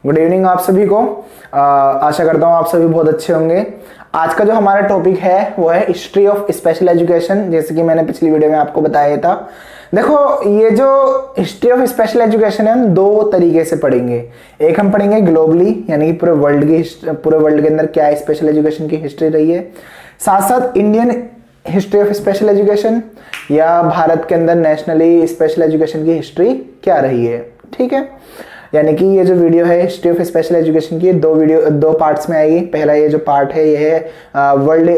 Good evening आप सभी को। आशा करता हूँ आप सभी बहुत अच्छे होंगे। आज का जो हमारा टॉपिक है वो है हिस्ट्री ऑफ स्पेशल एजुकेशन, जैसे कि मैंने पिछली वीडियो में आपको बताया था। देखो, ये जो हिस्ट्री ऑफ स्पेशल एजुकेशन है हम दो तरीके से पढ़ेंगे। एक हम पढ़ेंगे ग्लोबली, यानी कि पूरे वर्ल्ड के अंदर क्या स्पेशल एजुकेशन की हिस्ट्री रही है, साथ साथ Indian history of special education या भारत के अंदर नेशनली स्पेशल एजुकेशन की हिस्ट्री क्या रही है। ठीक है, यानी कि ये जो वीडियो है हिस्ट्री ऑफ स्पेशल एजुकेशन की दो पार्ट्स में आएगी। पहला ये जो पार्ट है ये है वर्ल्ड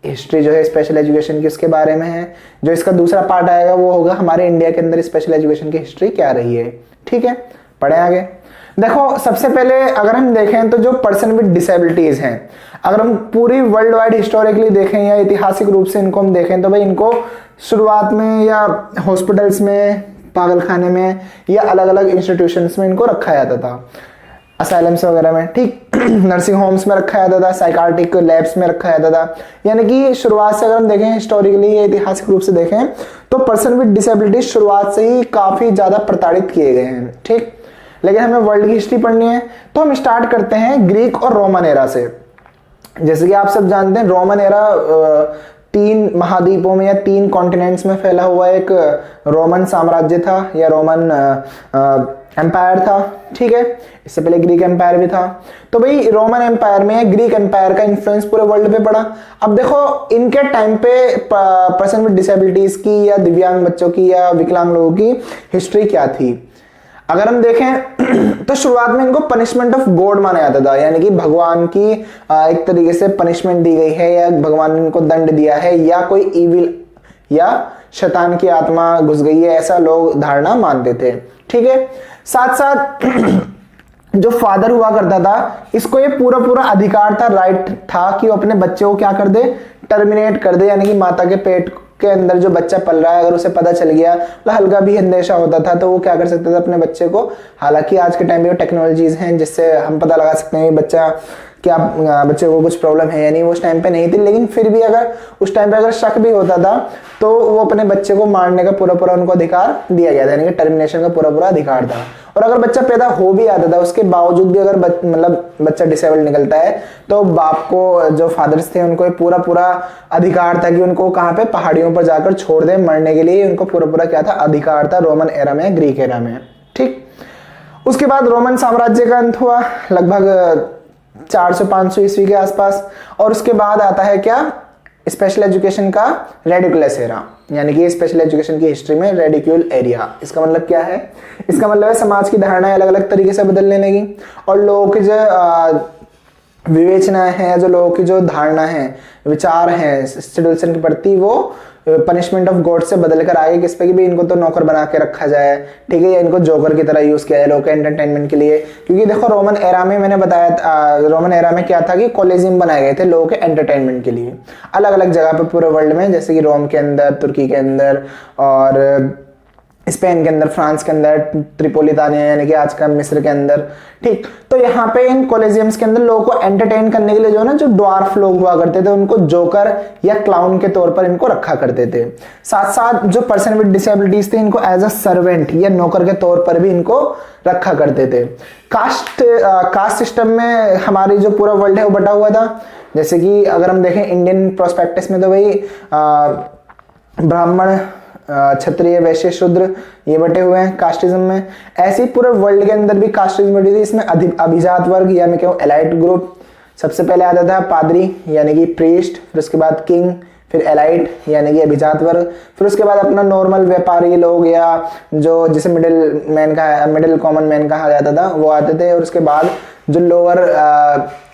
हिस्ट्री जो है स्पेशल एजुकेशन की, उसके बारे में है। जो इसका दूसरा पार्ट आएगा वो होगा हमारे इंडिया के अंदर स्पेशल एजुकेशन की हिस्ट्री क्या रही है। ठीक है, पढ़े आगे। देखो, सबसे पहले अगर हम देखें तो जो पर्सन विद डिसेबिलिटीज हैं, अगर हम पूरी वर्ल्ड वाइड हिस्टोरिकली देखें या ऐतिहासिक रूप से इनको हम देखें तो भाई इनको शुरुआत में या हॉस्पिटल्स में, पागलखाने में या अलग अलग इंस्टीट्यूशंस में इनको रखा जाता था, असाइलम्स वगैरह में, ठीक, नर्सिंग होम्स में रखा जाता था, साइकार्टिक लैब्स में रखा जाता था। यानी कि शुरुआत से अगर हम देखें हिस्टोरिकली या ऐतिहासिक रूप से देखें तो पर्सन विद डिसेबिलिटी शुरुआत से ही काफी ज्यादा प्रताड़ित किए गए हैं। ठीक, लेकिन हमें वर्ल्ड की हिस्ट्री पढ़नी है तो हम स्टार्ट करते हैं ग्रीक और रोमन एरा से। जैसे कि आप सब जानते हैं रोमन एरा तीन महाद्वीपों में या तीन कॉन्टिनेंट्स में फैला हुआ एक रोमन साम्राज्य था या रोमन एम्पायर था। ठीक है, इससे पहले ग्रीक एम्पायर भी था। तो भाई रोमन एम्पायर में ग्रीक एम्पायर का इन्फ्लुएंस पूरे वर्ल्ड पे पड़ा। अब देखो, इनके टाइम पे पर्सन विद डिसेबिलिटीज की या दिव्यांग बच्चों की या विकलांग लोगों की हिस्ट्री क्या थी। अगर हम देखें तो शुरुआत में इनको पनिशमेंट ऑफ गॉड माना जाता था, यानी कि भगवान की एक तरीके से पनिशमेंट दी गई है या भगवान ने इनको दंड दिया है या कोई इविल या शैतान की आत्मा घुस गई है, ऐसा लोग धारणा मानते थे। ठीक है, साथ साथ जो फादर हुआ करता था इसको ये पूरा अधिकार था, राइट था कि वो अपने बच्चे को क्या कर दे, टर्मिनेट कर दे। यानी कि माता के पेट के अंदर जो बच्चा पल रहा है अगर उसे पता चल गया, मतलब हल्का भी अंदेशा होता था तो वो क्या कर सकता था अपने बच्चे को, हालांकि आज के टाइम पे टेक्नोलॉजीज हैं जिससे हम पता लगा सकते हैं कि बच्चे को कुछ प्रॉब्लम है या नहीं, वो उस टाइम पे नहीं थी। लेकिन फिर भी अगर उस टाइम पे अगर शक भी होता था तो वो अपने बच्चे को मारने का पूरा उनको अधिकार दिया गया था, यानी कि टर्मिनेशन का पूरा अधिकार था। और अगर बच्चा पैदा हो भी आता था उसके बावजूद भी अगर बच्चा डिसेबल्ड निकलता है तो बाप को, जो फादर्स थे, उनको पूरा अधिकार था कि उनको कहाँ पे, पहाड़ियों पर जाकर छोड़ दे मरने के लिए। उनको पूरा क्या था, अधिकार था रोमन एरा में, ग्रीक एरा में। ठीक, उसके बाद रोमन साम्राज्य का अंत हुआ लगभग 400-500 ईस्वी के आसपास। और उसके बाद आता है क्या, स्पेशल एजुकेशन का रेडिकुलस एरा, यानी कि स्पेशल एजुकेशन की हिस्ट्री में रेडिक्यूल एरिया। इसका मतलब क्या है, इसका मतलब है समाज की धारणाएं अलग अलग तरीके से बदलने लगी और लोगों की जो विवेचनाएं हैं, जो लोगों की जो धारणा है, विचार हैं इंस्टीट्यूशन के प्रति, वो पनिशमेंट ऑफ गॉड से बदल कर आगे किस पे कि भी इनको तो नौकर बना के रखा जाए, ठीक है, या इनको जोकर की तरह यूज किया जाए लोगों के एंटरटेनमेंट के लिए। क्योंकि देखो रोमन एरा में मैंने बताया, रोमन एरा में क्या था कि कॉलेजियम बनाए गए थे लोगों के एंटरटेनमेंट के लिए अलग अलग जगह पे पूरे वर्ल्ड में, जैसे कि रोम के अंदर, तुर्की के अंदर और स्पेन के अंदर, फ्रांस के अंदर, त्रिपोलितानिया यानी कि आज का मिस्र के अंदर। ठीक, तो यहाँ पे इन कॉलेजियम्स के अंदर लोगों को एंटरटेन करने के लिए जो है ना, जो ड्वार्फ लोग हुआ करते थे उनको जोकर या क्लाउन के तौर पर इनको रखा करते थे। साथ साथ जो पर्सन विद डिसेबिलिटीज थे इनको एज अ सर्वेंट या नौकर के तौर पर भी इनको रखा करते थे। कास्ट सिस्टम में हमारी जो पूरा वर्ल्ड है वो बटा हुआ था। जैसे कि अगर हम देखें इंडियन प्रोस्पेक्टस में तो भाई ब्राह्मण, क्षत्रिय, वैश्य, शूद्र ये बटे हुए हैं कास्टिज्म में। ऐसे ही पूरे वर्ल्ड के अंदर भी कास्टिज्म बटी थी। इसमें अभिजात वर्ग या मैं कहूँ एलाइट ग्रुप, सबसे पहले आता था पादरी यानी कि प्रीस्ट, फिर उसके बाद किंग, फिर एलाइट यानी कि अभिजात वर्ग, फिर उसके बाद अपना नॉर्मल व्यापारी लोग या जो जिसे मिडिल कॉमन मैन कहा जाता था वो आते थे। और उसके बाद जो लोअर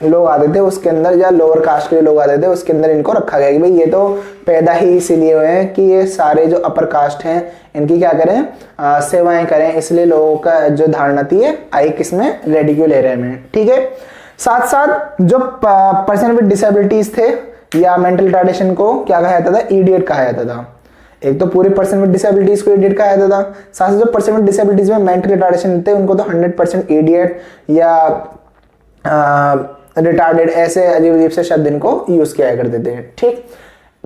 लोग आते थे उसके अंदर, या लोअर कास्ट के लोग आते थे उसके अंदर इनको रखा गया कि भाई ये तो पैदा ही इसीलिए हुए हैं कि ये सारे जो अपर कास्ट हैं इनकी क्या करें, सेवाएं करें। इसलिए लोगों का जो धारणा थी आई किसमें, रेडिक्यूल एरिया में। ठीक है, साथ साथ जो पर्सन विद डिसेबिलिटीज थे या मेंटल रिटार्डेशन को क्या कहा जाता था, इडियट कहा जाता था। एक तो पूरे पर्सन विद डिसेबिलिटीज को इडियट कहा जाता था, साथ साथ जो पर्सन विद डिसेबिलिटीज में मेंटल रिटार्डेशन थे उनको तो 100% इडियट या रिटार्डेड ऐसे अजीब अजीब से शब्द इनको यूज किया करते थे। ठीक,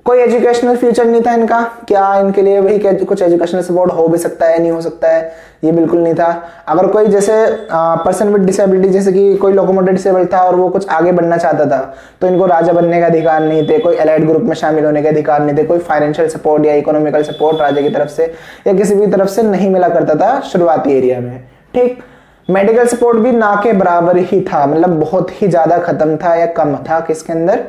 कोई एजुकेशनल फ्यूचर नहीं था इनका, क्या इनके लिए वही कुछ एजुकेशनल सपोर्ट हो भी सकता है, नहीं हो सकता है, ये बिल्कुल नहीं था। अगर कोई जैसे पर्सन विद डिसेबिलिटी, जैसे कि कोई लोकोमोटर डिसेबल था और वो कुछ आगे बढ़ना चाहता था, तो इनको राजा बनने का अधिकार नहीं थे, कोई एलाइड ग्रुप में शामिल होने का अधिकार नहीं थे, कोई फाइनेंशियल सपोर्ट या इकोनॉमिकल सपोर्ट राजा की तरफ से या किसी भी तरफ से नहीं मिला करता था शुरुआती एरिया में। ठीक, मेडिकल सपोर्ट भी ना के बराबर ही था, मतलब बहुत ही ज्यादा खत्म था या कम था किसके अंदर,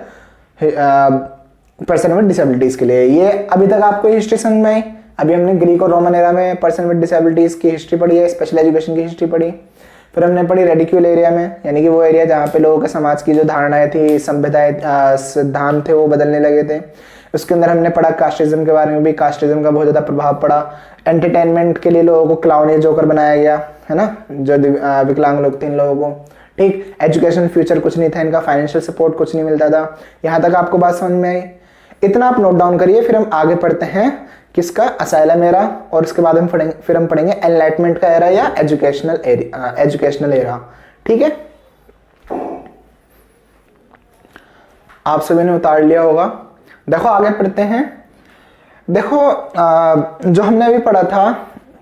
पर्सन विद डिसेबिलिटीज के लिए। ये अभी तक आपको हिस्ट्री समझ में आई। अभी हमने ग्रीक और रोमन एरा में पर्सन विद डिसेबिलिटीज की हिस्ट्री पढ़ी है, स्पेशल एजुकेशन की हिस्ट्री पढ़ी। फिर हमने पढ़ी रेडिक्यूल एरिया में, यानी कि वो एरिया जहाँ पे लोगों के समाज की जो धारणाएं थी, सभ्यताएं, सिद्धांत थे, वो बदलने लगे थे। उसके अंदर हमने पढ़ा कास्टिज्म के बारे में भी, कास्टिज्म का बहुत ज्यादा प्रभाव पड़ा। एंटरटेनमेंट के लिए लोगों को क्लाउन या जोकर बनाया गया, है ना, जो विकलांग लोग थे इन लोगों को। ठीक, एजुकेशन फ्यूचर कुछ नहीं था इनका, फाइनेंशियल सपोर्ट कुछ नहीं मिलता था। यहाँ तक आपको बात समझ में आई? इतना आप नोट डाउन करिए, फिर हम आगे पढ़ते हैं किसका, असाइलम एरा, और उसके बाद हम पढ़ेंगे एनलाइटमेंट का एरा या एजुकेशनल एरा। ठीक है, आप सभी ने उतार लिया होगा। देखो आगे पढ़ते हैं। देखो जो हमने अभी पढ़ा था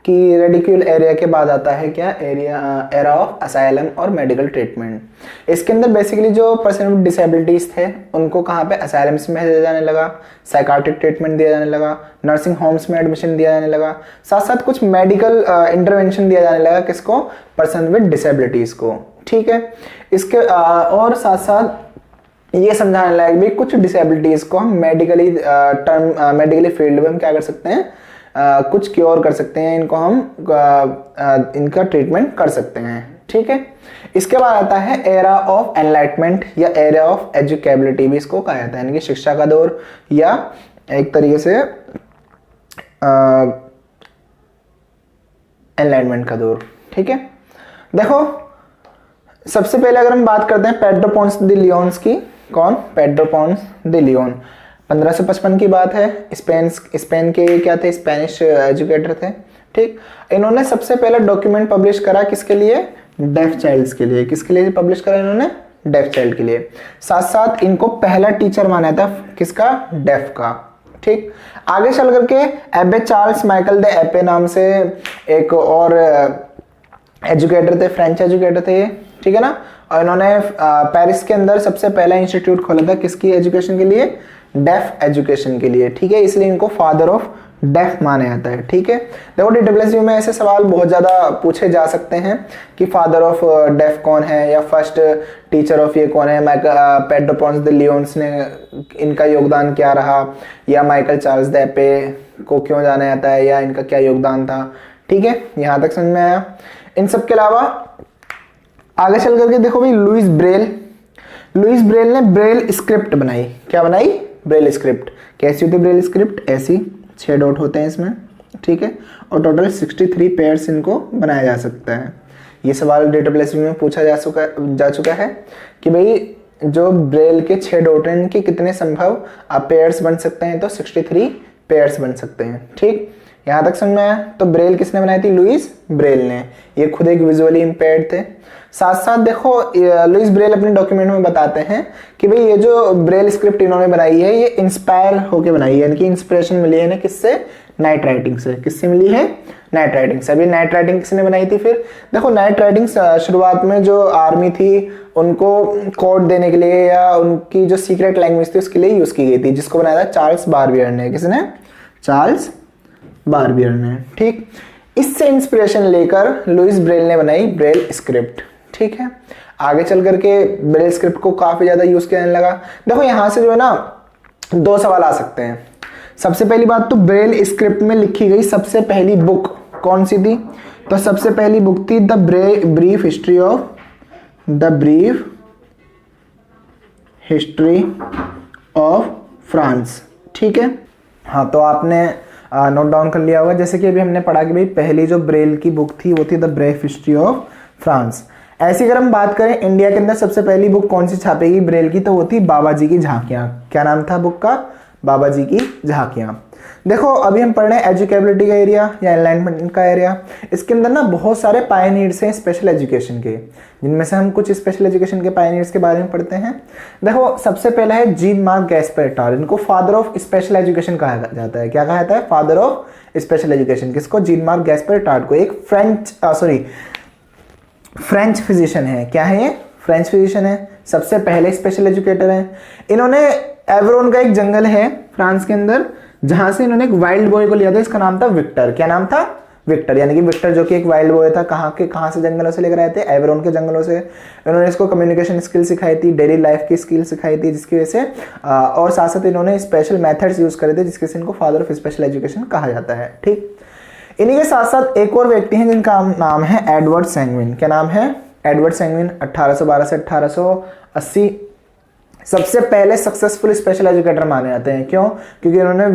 कि रेडिक्यूल एरिया के बाद आता है क्या, एरा ऑफ असाइलम और मेडिकल ट्रीटमेंट। इसके अंदर बेसिकली जो पर्सन विद डिसेबिलिटीज थे उनको कहाँ पे, असाइलम्स में भेजा जाने लगा, साइकाट्रिक ट्रीटमेंट दिया जाने लगा, नर्सिंग होम्स में एडमिशन दिया जाने लगा, साथ साथ कुछ मेडिकल इंटरवेंशन दिया जाने लगा, किसको, पर्सन विद डिसेबिलिटीज को। ठीक है, इसके और साथ साथ ये समझाने लायक भी, कुछ डिसेबिलिटीज को हम मेडिकली फील्ड में हम क्या कर सकते हैं, कुछ क्योर कर सकते हैं, इनको हम इनका ट्रीटमेंट कर सकते हैं। ठीक है, इसके बाद आता है एरा ऑफ एनलाइटमेंट या एरा ऑफ एजुकेबिलिटी भी इसको कहा जाता है, यानी कि शिक्षा का दौर या एक तरीके से एनलाइटमेंट का दौर। ठीक है, देखो सबसे पहले अगर हम बात करते हैं पेड्रो पोंस द लियोन्स की, कौन, पेड्रो पोंस द लियोन, 1555 की बात है। स्पेन के क्या थे, स्पेनिश एजुकेटर थे। ठीक, इन्होंने सबसे पहले डॉक्यूमेंट पब्लिश करा किसके लिए, डेफ चाइल्ड्स के लिए। किसके लिए पब्लिश करा इन्होंने, डेफ चाइल्ड के लिए। साथ साथ इनको पहला टीचर माना था किसका, डेफ का। ठीक, आगे चल करके एबे चार्ल्स माइकल द एपे नाम से एक और एजुकेटर थे, फ्रेंच एजुकेटर थे ये, ठीक है ना। और इन्होंने पेरिस के अंदर सबसे पहला इंस्टीट्यूट खोला था किसकी एजुकेशन के लिए, डेफ एजुकेशन के लिए। ठीक है, इसलिए इनको फादर ऑफ डेफ माना जाता है। ठीक है, देखो डब्ल्यूएसबी में ऐसे सवाल बहुत ज्यादा पूछे जा सकते हैं कि फादर ऑफ डेफ कौन है या फर्स्ट टीचर ऑफ ये कौन है, पेड्रो पोंस द लियोन्स ने इनका योगदान क्या रहा, या माइकल चार्ल्स द एपे को क्यों जाना जाता है, या इनका क्या योगदान था। ठीक है, यहां तक समझ में आया। इन सब के अलावा आगे चल करके देखो भाई, लुइस ब्रेल ने ब्रेल स्क्रिप्ट बनाई। क्या बनाई, ब्रेल स्क्रिप्ट। कैसी होती है ब्रेल स्क्रिप्ट, ऐसी 6 डॉट होते हैं इसमें। ठीक है, और टोटल 63 पेयर्स इनको बनाया जा सकता है। ये सवाल डब्ल्यूएसबी में पूछा जा चुका है कि भाई जो ब्रेल के 6 डॉट हैं इनके कितने संभव पेयर्स बन सकते हैं, तो 63 पेयर्स बन सकते हैं। ठीक, यहां तक समझ में आया। तो ब्रेल किसने बनाई थी, लुइस ब्रेल ने। ये खुद एक विजुअली इंपेयर्ड थे। साथ साथ देखो लुइस ब्रेल अपने डॉक्यूमेंट में बताते हैं कि भाई ये जो ब्रेल स्क्रिप्ट इन्होंने बनाई है ये इंस्पायर होके बनाई है, यानी कि इंस्पिरेशन मिली है इन्हें किससे, नाइट राइटिंग से। किससे मिली है, नाइट राइटिंग से। अभी नाइट राइटिंग किसने बनाई थी, फिर देखो नाइट राइटिंग शुरुआत में जो आर्मी थी उनको कोड देने के लिए या उनकी जो सीक्रेट लैंग्वेज थी उसके लिए यूज की गई थी, जिसको बनाया था चार्ल्स बारबियर ने। किसने, चार्ल्स बारबियर ने। ठीक, इससे इंस्पिरेशन लेकर लुइस ब्रेल ने बनाई ब्रेल स्क्रिप्ट। ठीक है, आगे चल करके ब्रेल स्क्रिप्ट को काफी ज्यादा यूज किया जाने लगा। देखो यहां से जो है ना 2 सवाल आ सकते हैं। सबसे पहली बात तो ब्रेल स्क्रिप्ट में लिखी गई सबसे पहली बुक कौन सी थी, तो सबसे पहली बुक थी the brief history of France. ठीक है, हाँ तो आपने नोट डाउन कर लिया होगा। जैसे कि अभी हमने पढ़ा कि भाई पहली जो ब्रेल की बुक थी वो थी the brief history of France. ऐसी अगर हम बात करें इंडिया के अंदर सबसे पहली बुक कौन सी छापेगी ब्रेल की, तो वो थी बाबा जी की झांकियां। क्या नाम था बुक का, बाबा जी की झांकियां। देखो अभी हम पढ़ रहे हैं एजुकेबिलिटी का एरिया या एनलाइटमेंट का एरिया। इसके अंदर ना बहुत सारे पायनियर्स हैं स्पेशल एजुकेशन के, जिनमें से हम कुछ स्पेशल एजुकेशन के पायनियर्स के बारे में पढ़ते हैं। देखो सबसे पहला है जीन मार्क गैस्पर एट, इनको फादर ऑफ स्पेशल एजुकेशन कहा जाता है। क्या कहा जाता है? Father of special education. किसको? जीन मार्क गैस्पर एट को। एक फ्रेंच फिजिशियन है। क्या है ये? फ्रेंच फिजिशियन है, सबसे पहले स्पेशल एजुकेटर हैं। इन्होंने एवरोन का एक जंगल है फ्रांस के अंदर, जहां से इन्होंने एक वाइल्ड बॉय को लिया था, इसका नाम था विक्टर। क्या नाम था? विक्टर, यानी कि विक्टर जो कि एक वाइल्ड बॉय था। कहाँ से जंगलों से लेकर आए थे? एवरोन के जंगलों से। इन्होंने इसको कम्युनिकेशन स्किल सिखाई थी, डेली लाइफ की स्किल सिखाई थी, जिसकी वजह से और साथ साथ इन्होंने स्पेशल मेथड्स यूज करे थे, जिसके से इनको फादर ऑफ स्पेशल एजुकेशन कहा जाता है। ठीक, इन्हीं के साथ साथ एक और व्यक्ति हैं जिनका नाम है एडवर्ड सैंगविन। क्या नाम है? Edward sanguine. 1812 से 1880 सबसे पहले सक्सेसफुल स्पेशल एजुकेटर माने जाते हैं। क्यों? क्योंकि इन्होंने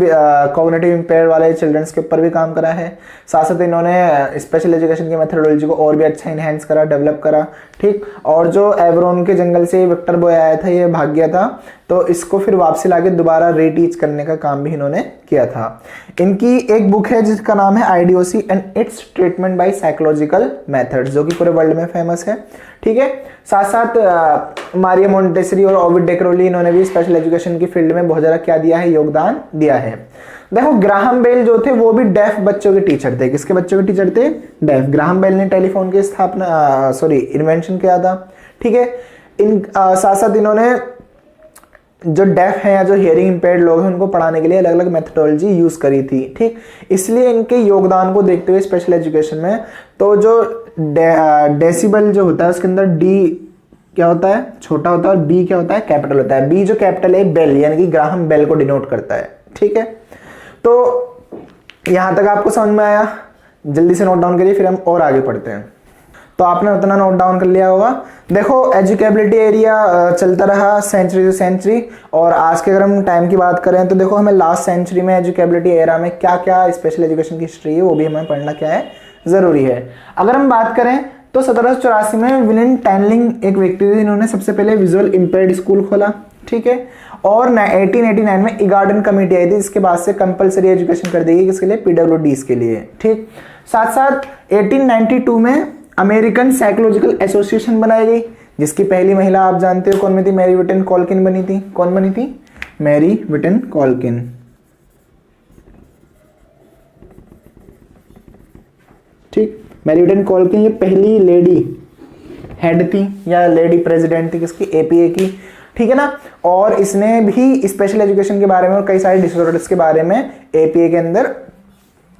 कॉग्निटिव इंपेयर वाले चिल्ड्रंस के ऊपर भी काम करा है। साथ साथ इन्होंने स्पेशल एजुकेशन की मेथडोलॉजी को और भी अच्छा इनहेंस करा, डेवलप करा। ठीक, और जो एवरोन के जंगल से विक्टर बॉय आया था, ये भाग गया था, तो इसको फिर वापसी लाके दोबारा रीटीच करने का काम भी इन्होंने किया था। इनकी एक बुक है जिसका नाम है IDOC and its treatment by psychological methods, जो कि पूरे वर्ल्ड में फेमस है। ठीक है, साथ साथ मारिया मोंटेसरी और ओविड डे क्रोली, इन्होंने भी स्पेशल एजुकेशन की फील्ड में बहुत ज़्यादा क्या दिया है? योगदान दिया है। देखो ग्राहम बेल जो थे वो भी डेफ बच्चों के टीचर थे। किसके बच्चों के टीचर थे? डेफ। ग्राहम बेल ने टेलीफोन की इन्वेंशन किया था। ठीक है, साथ साथ इन्होंने जो डेफ हैं या जो हियरिंग इंपेयर्ड लोग हैं उनको पढ़ाने के लिए अलग अलग मेथडोलॉजी यूज करी थी। ठीक, इसलिए इनके योगदान को देखते हुए स्पेशल एजुकेशन में तो जो डेसिबल जो होता है उसके अंदर डी क्या होता है? छोटा होता है, और बी क्या होता है? कैपिटल होता है। बी जो कैपिटल है बेल, यानी कि ग्राहम बेल को डिनोट करता है। ठीक है, तो यहां तक आपको समझ में आया? जल्दी से नोट डाउन करिए, फिर हम और आगे पढ़ते हैं। तो आपने उतना नोट डाउन कर लिया होगा। देखो एजुकेबिलिटी एरिया चलता रहा सेंचुरी टू सेंचुरी, और आज के अगर हम टाइम की बात करें तो देखो हमें लास्ट सेंचुरी में एजुकेबिलिटी एरा में क्या क्या स्पेशल एजुकेशन की हिस्ट्री है वो भी हमें पढ़ना क्या है? जरूरी है। अगर हम बात करें तो 1784 में विलियम टैनलिंग एक व्यक्ति थे जिन्होंने सबसे पहले विजुअल इंपेयर्ड स्कूल खोला। ठीक है, और 1889 में इगार्डन कमेटी आई थी, जिसके बाद से कंपलसरी एजुकेशन कर दी गई। किसके लिए? पीडब्ल्यूडीज के लिए। ठीक, साथ साथ 1892 में अमेरिकन साइकोलॉजिकल एसोसिएशन बनाई गई, जिसकी पहली महिला आप जानते हो कौन बनी थी? मैरी विटन कॉल्किन बनी थी। कौन बनी थी? मैरी विटन कॉल्किन। ठीक, मैरी विटन कॉल्किन ये पहली लेडी हेड थी या लेडी प्रेसिडेंट थी किसकी? एपीए की। ठीक है ना, और इसने भी स्पेशल एजुकेशन के बारे में और कई सारे डिसऑर्डर्स के बारे में एपीए के अंदर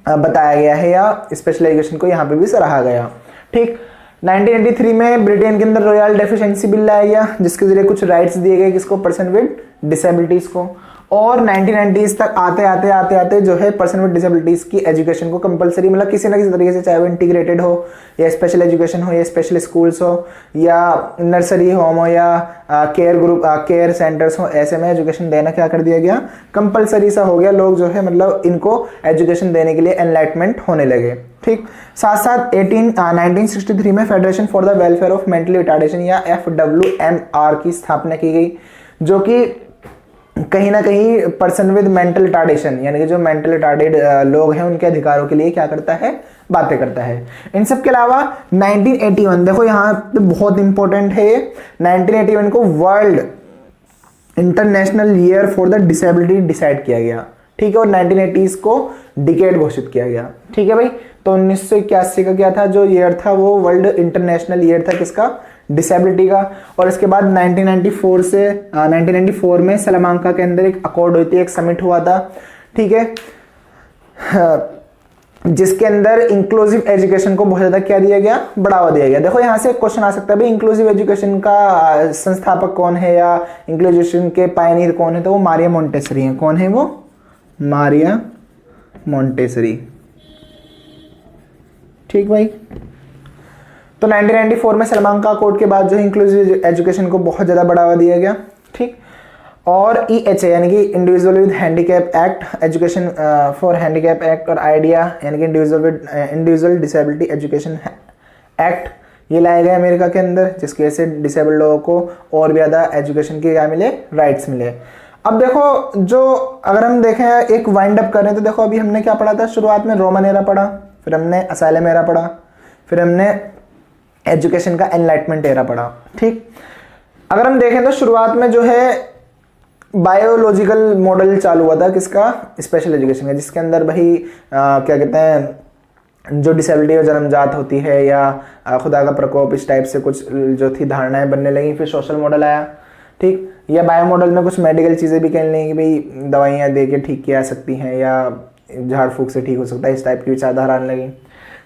बताया गया है, या स्पेशल एजुकेशन को यहाँ पे भी सराहा गया। ठीक, 1983 में ब्रिटेन के अंदर रॉयल डेफिशिएंसी बिल लाया गया, जिसके जरिए कुछ राइट्स दिए गए किसको? पर्सन विद डिसेबिलिटीज को। और 1990s तक आते जो है पर्सन विद डिसेबिलिटीज की एजुकेशन को कंपलसरी, मतलब किसी ना किसी तरीके से, चाहे वो इंटीग्रेटेड हो या स्पेशल एजुकेशन हो या स्पेशल स्कूल्स हो या नर्सरी होम हो या केयर ग्रुप केयर सेंटर्स हो, ऐसे में एजुकेशन देना क्या कर दिया गया? कंपलसरी सा हो गया। लोग जो है मतलब इनको एजुकेशन देने के लिए एनलाइटमेंट होने लगे। ठीक, साथ साथ 1963 में federation for the welfare of mentally retardation या FWMR की स्थापना की गई, जो कि कहीं ना कहीं पर्सन विद मेंटल रिटार्डेशन यानी कि जो मेंटल रिटार्डेड लोग हैं उनके अधिकारों के लिए क्या करता है? बातें करता है। इन सब के अलावा 1981, देखो यहाँ पे बहुत इंपॉर्टेंट है, 1981 को world international year for the disability decide किया गया। ठीक है, और 1980s को डिकेड घोषित किया गया। ठीक है भाई, तो 1981 का क्या था जो ईयर था? वो वर्ल्ड इंटरनेशनल ईयर था किसका? डिसेबिलिटी का। और इसके बाद 1994 में सलामांका के अंदर एक अकॉर्ड हुई थी, एक समिट हुआ था। ठीक है, जिसके अंदर इंक्लूसिव एजुकेशन को बहुत ज्यादा क्या दिया गया? बढ़ावा दिया गया। देखो यहाँ से एक क्वेश्चन आ सकता है भाई, इंक्लूसिव एजुकेशन का संस्थापक कौन है या इंक्लूसिव के पायनियर कौन है? तो वो मारिया मोंटेसरी है। कौन है वो? Maria Montessori. ठीक भाई, तो 1994 में सलामांका अकॉर्ड के बाद जो इंक्लूसिव एजुकेशन को बहुत ज़्यादा बढ़ावा दिया गया। ठीक, और EHA यानी कि individual with handicap act, education for handicap act, और आइडिया यानी कि इंडिविजुअल डिसेबिलिटी एजुकेशन एक्ट, ये लाया गया अमेरिका के अंदर, जिसकी वजह से डिसेबल्ड लोगों को और भी ज़्यादा एजुकेशन के क्या मिले? राइट्स मिले। अब देखो, जो अगर हम देखें एक वाइंड अप करें तो देखो अभी हमने क्या पढ़ा था, शुरुआत में रोमन एरा पढ़ा, फिर हमने असाइलम एरा पढ़ा, फिर हमने एजुकेशन का एनलाइटमेंट एरा पढ़ा। ठीक, अगर हम देखें तो शुरुआत में जो है बायोलॉजिकल मॉडल चालू हुआ था, किसका, स्पेशल एजुकेशन का, जिसके अंदर भाई क्या कहते हैं, जो डिसेबिलिटी और जन्मजात होती है या खुदा का प्रकोप, इस टाइप से कुछ जो थी धारणाएं बनने लगी। फिर सोशल मॉडल आया। ठीक, या बायो मॉडल में कुछ मेडिकल चीज़ें भी कहने लगी कि भाई दवाइयाँ दे के ठीक किया सकती हैं या झाड़ फूक से ठीक हो सकता है, इस टाइप की विचारधारा आने लगी।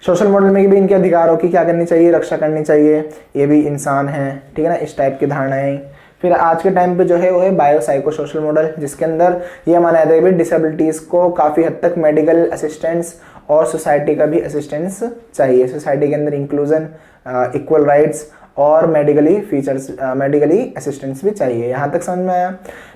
सोशल मॉडल में कि भी इनके अधिकारों की क्या करनी चाहिए, रक्षा करनी चाहिए, ये भी इंसान है, ठीक है ना, इस टाइप की धारणाएं। फिर आज के टाइम पे जो है वो है बायो साइको सोशल मॉडल, जिसके अंदर ये माना जाता है कि डिसेबिलिटीज को काफ़ी हद तक मेडिकल असिस्टेंस और सोसाइटी का भी असिस्टेंस चाहिए। सोसाइटी के अंदर इंक्लूजन, इक्वल राइट्स और मेडिकली फीचर्स, मेडिकली असिस्टेंस भी चाहिए। यहाँ तक समझ में आया?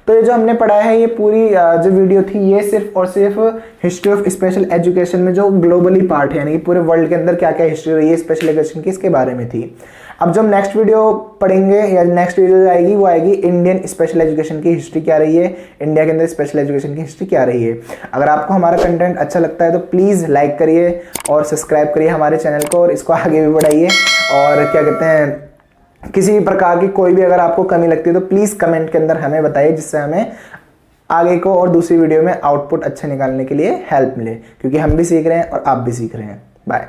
तो ये जो हमने पढ़ा है, ये पूरी जो वीडियो थी, ये सिर्फ और सिर्फ हिस्ट्री ऑफ स्पेशल एजुकेशन में जो ग्लोबली पार्ट है, यानी कि पूरे वर्ल्ड के अंदर क्या क्या हिस्ट्री रही है स्पेशल एजुकेशन की, इसके बारे में थी। अब जब नेक्स्ट वीडियो पढ़ेंगे या नेक्स्ट वीडियो जो आएगी वो आएगी इंडियन स्पेशल एजुकेशन की हिस्ट्री क्या रही है, इंडिया के अंदर स्पेशल एजुकेशन की हिस्ट्री क्या रही है। अगर आपको हमारा कंटेंट अच्छा लगता है तो प्लीज़ लाइक करिए और सब्सक्राइब करिए हमारे चैनल को, और इसको आगे भी बढ़ाइए। और क्या कहते हैं, किसी भी प्रकार की कोई भी अगर आपको कमी लगती है तो प्लीज़ कमेंट के अंदर हमें बताइए, जिससे हमें आगे को और दूसरी वीडियो में आउटपुट अच्छा निकालने के लिए हेल्प मिले, क्योंकि हम भी सीख रहे हैं और आप भी सीख रहे हैं। बाय।